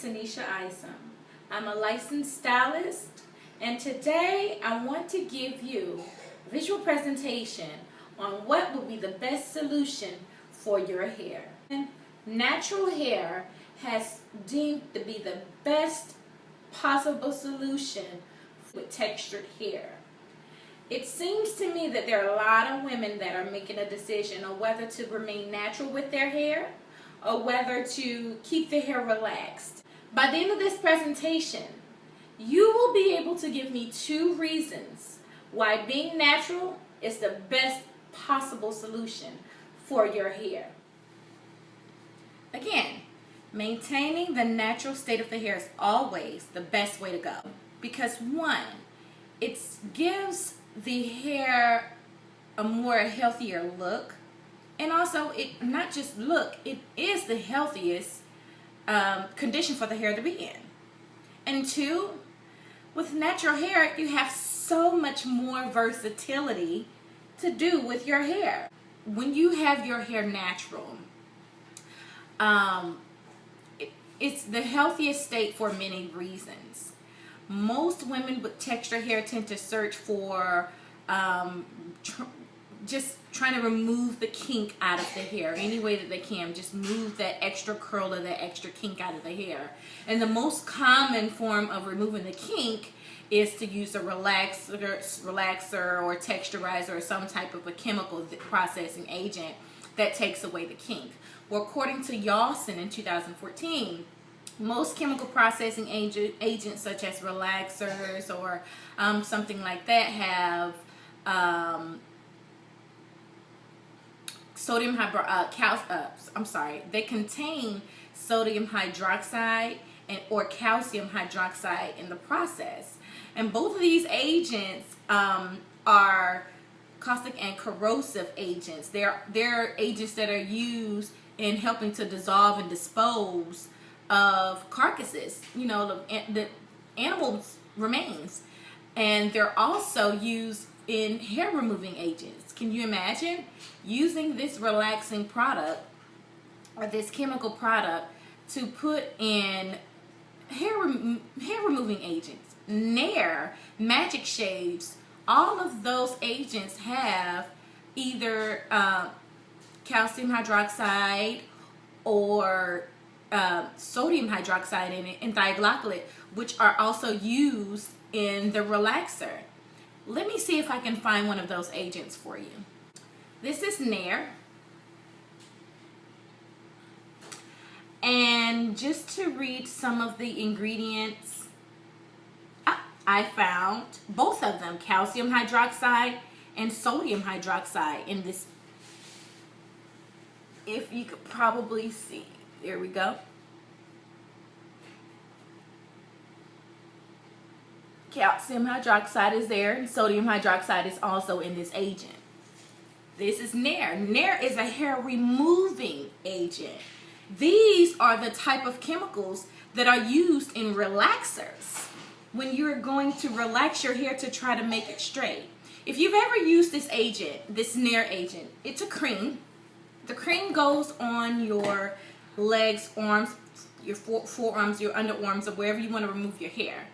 Tanisha Isom. I'm a licensed stylist, and today I want to give you a visual presentation on what will be the best solution for your hair. Natural hair has deemed to be the best possible solution with textured hair. It seems to me that there are a lot of women that are making a decision on whether to remain natural with their hair or whether to keep the hair relaxed. By the end of this presentation, you will be able to give me 2 reasons why being natural is the best possible solution for your hair. Again, maintaining the natural state of the hair is always the best way to go. Because 1, it gives the hair a more healthier look. And also, it not just look, it is the healthiest condition for the hair to be in. And 2, with natural hair, you have so much more versatility to do with your hair. When you have your hair natural, it's the healthiest state for many reasons. Most women with textured hair tend to search for just trying to remove the kink out of the hair any way that they can. Just move that extra curl or that extra kink out of the hair. And the most common form of removing the kink is to use a relaxer or texturizer or some type of a chemical processing agent that takes away the kink. Well, according to Yawson in 2014, most chemical processing agents such as relaxers or something like that have they contain sodium hydroxide or calcium hydroxide in the process. And both of these agents are caustic and corrosive agents. They're agents that are used in helping to dissolve and dispose of carcasses, the animal's remains. And they're also used in hair removing agents. Can you imagine using this relaxing product or this chemical product to put in hair removing agents? Nair, Magic Shaves, all of those agents have either calcium hydroxide or sodium hydroxide in it and thioglycolate, which are also used in the relaxer. Let me see if I can find one of those agents for you. This is Nair. And just to read some of the ingredients, I found both of them, calcium hydroxide and sodium hydroxide in this. If you could probably see, there we go. Calcium hydroxide is there, and sodium hydroxide is also in this agent. This is Nair. Nair is a hair removing agent. These are the type of chemicals that are used in relaxers when you're going to relax your hair to try to make it straight. If you've ever used this agent, this Nair agent, it's a cream. The cream goes on your legs, arms, your forearms, your underarms, or wherever you want to remove your hair.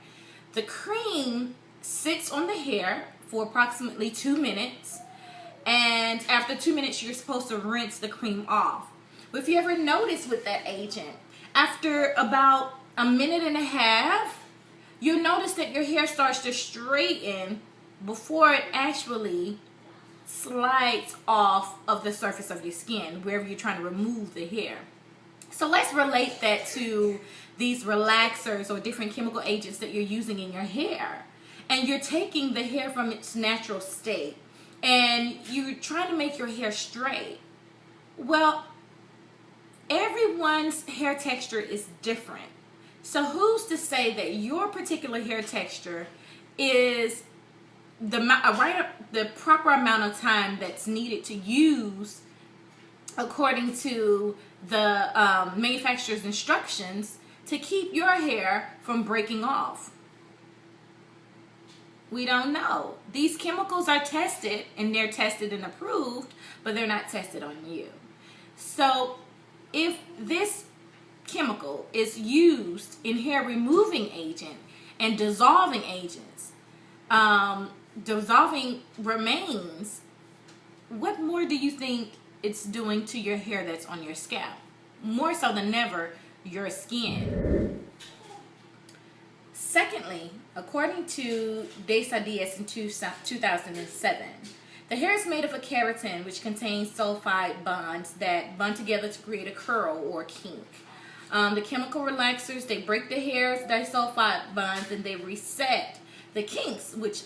The cream sits on the hair for approximately 2 minutes, and after 2 minutes, you're supposed to rinse the cream off. But if you ever notice with that agent, after about a minute and a half, you'll notice that your hair starts to straighten before it actually slides off of the surface of your skin, wherever you're trying to remove the hair. So let's relate that to these relaxers or different chemical agents that you're using in your hair. And you're taking the hair from its natural state and you're trying to make your hair straight. Well, everyone's hair texture is different. So who's to say that your particular hair texture is the proper amount of time that's needed to use according to the manufacturer's instructions to keep your hair from breaking off? We don't know. These chemicals are tested, and they're tested and approved, but they're not tested on you. So if this chemical cuticle is used in hair removing agent and dissolving agents, dissolving remains, what more do you think it's doing to your hair that's on your scalp? More so than ever, your skin. Secondly, according to Desadias in 2007, the hair is made of a keratin which contains sulfide bonds that bond together to create a curl or kink. The chemical relaxers, they break the hair's disulfide bonds and they reset the kinks, which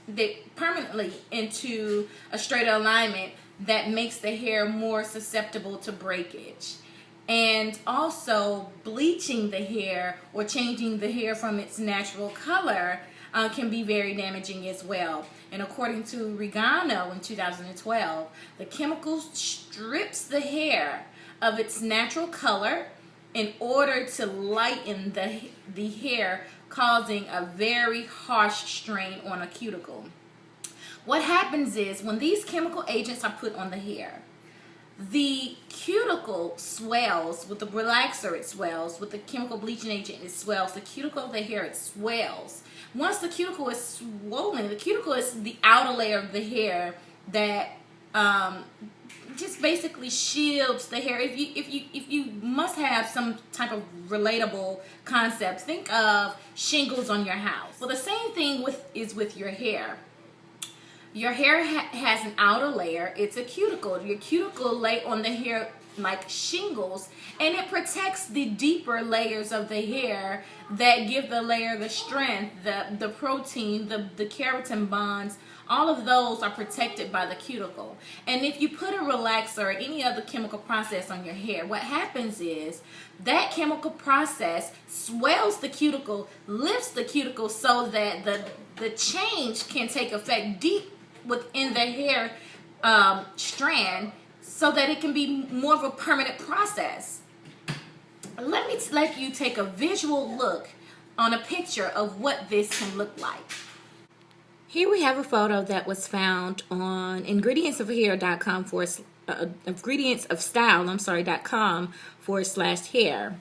they permanently into a straighter alignment that makes the hair more susceptible to breakage. And also bleaching the hair or changing the hair from its natural color can be very damaging as well. And according to Regano in 2012, the chemical strips the hair of its natural color in order to lighten the hair, causing a very harsh strain on a cuticle. What happens is when these chemical agents are put on the hair, the cuticle swells. With the relaxer, it swells. With the chemical bleaching agent, it swells. The cuticle of the hair, it swells. Once the cuticle is swollen, the cuticle is the outer layer of the hair that just basically shields the hair. If you must have some type of relatable concept, think of shingles on your house. Well, the same thing is with your hair. Your hair has an outer layer. It's a cuticle. Your cuticle lay on the hair like shingles, and it protects the deeper layers of the hair that give the layer the strength, the protein, the keratin bonds. All of those are protected by the cuticle. And if you put a relaxer or any other chemical process on your hair, what happens is that chemical process swells the cuticle, lifts the cuticle so that the change can take effect deep within the hair strand, so that it can be more of a permanent process. Let me let you take a visual look on a picture of what this can look like. Here we have a photo that was found on ingredientsofhair.com ingredientsofstyle.com/hair.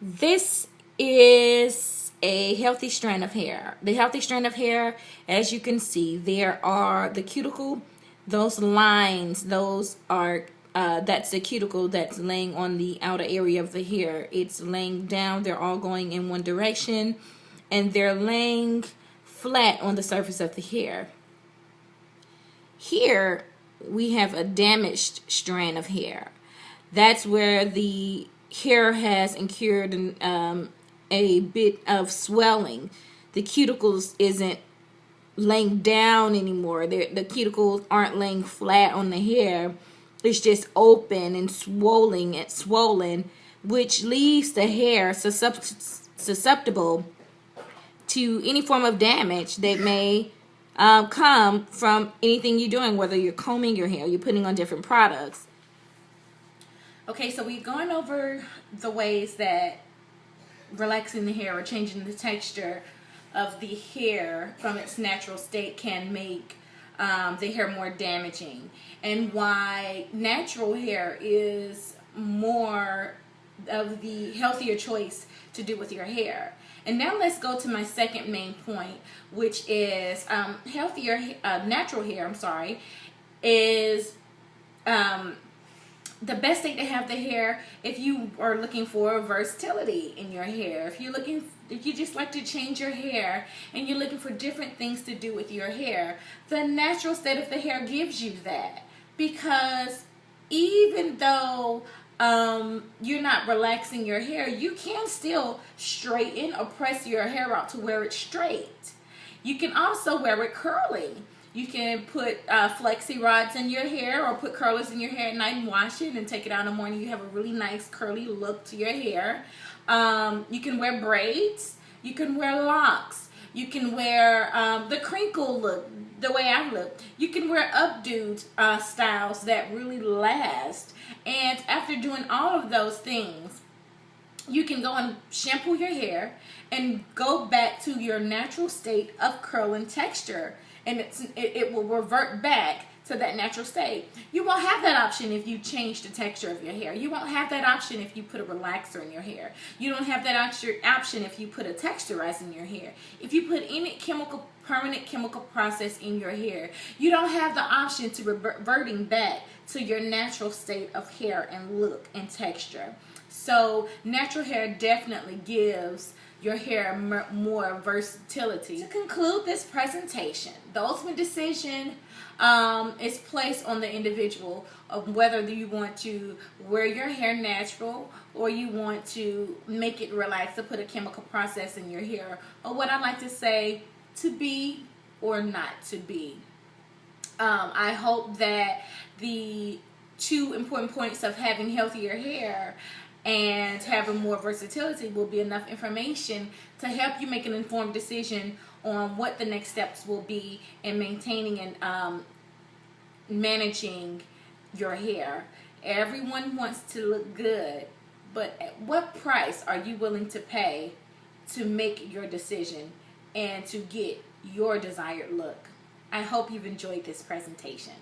This is a healthy strand of hair. The healthy strand of hair, as you can see, there are the cuticle, those lines, those are that's the cuticle that's laying on the outer area of the hair. It's laying down. They're all going in one direction, and they're laying flat on the surface of the hair. Here we have a damaged strand of hair. That's where the hair has incurred a bit of swelling. The cuticles isn't laying down anymore. The cuticles aren't laying flat on the hair. It's just open and swollen, which leaves the hair susceptible to any form of damage that may come from anything you're doing, whether you're combing your hair, you're putting on different products. Okay, so we've gone over the ways that relaxing the hair or changing the texture of the hair from its natural state can make the hair more damaging, and why natural hair is more of the healthier choice to do with your hair. And now let's go to my second main point, which is natural hair, is the best state to have the hair if you are looking for versatility in your hair. If you just like to change your hair and you're looking for different things to do with your hair, the natural state of the hair gives you that. Because even though you're not relaxing your hair, you can still straighten or press your hair out to wear it straight. You can also wear it curly. You can put flexi rods in your hair or put curlers in your hair at night and wash it and take it out in the morning. You have a really nice curly look to your hair. You can wear braids. You can wear locks. You can wear the crinkle look, the way I look. You can wear updo styles that really last. And after doing all of those things, you can go and shampoo your hair and go back to your natural state of curl and texture. And it will revert back to that natural state. You won't have that option if you change the texture of your hair. You won't have that option if you put a relaxer in your hair. You don't have that option if you put a texturizer in your hair. If you put any permanent chemical process in your hair, you don't have the option to reverting back to your natural state of hair and look and texture. So natural hair definitely gives your hair more versatility. To conclude this presentation, the ultimate decision is placed on the individual of whether you want to wear your hair natural or you want to make it relaxed to put a chemical process in your hair, or what I like to say, to be or not to be. I hope that the two important points of having healthier hair and having more versatility will be enough information to help you make an informed decision on what the next steps will be in maintaining and managing your hair. Everyone wants to look good, but at what price are you willing to pay to make your decision and to get your desired look? I hope you've enjoyed this presentation.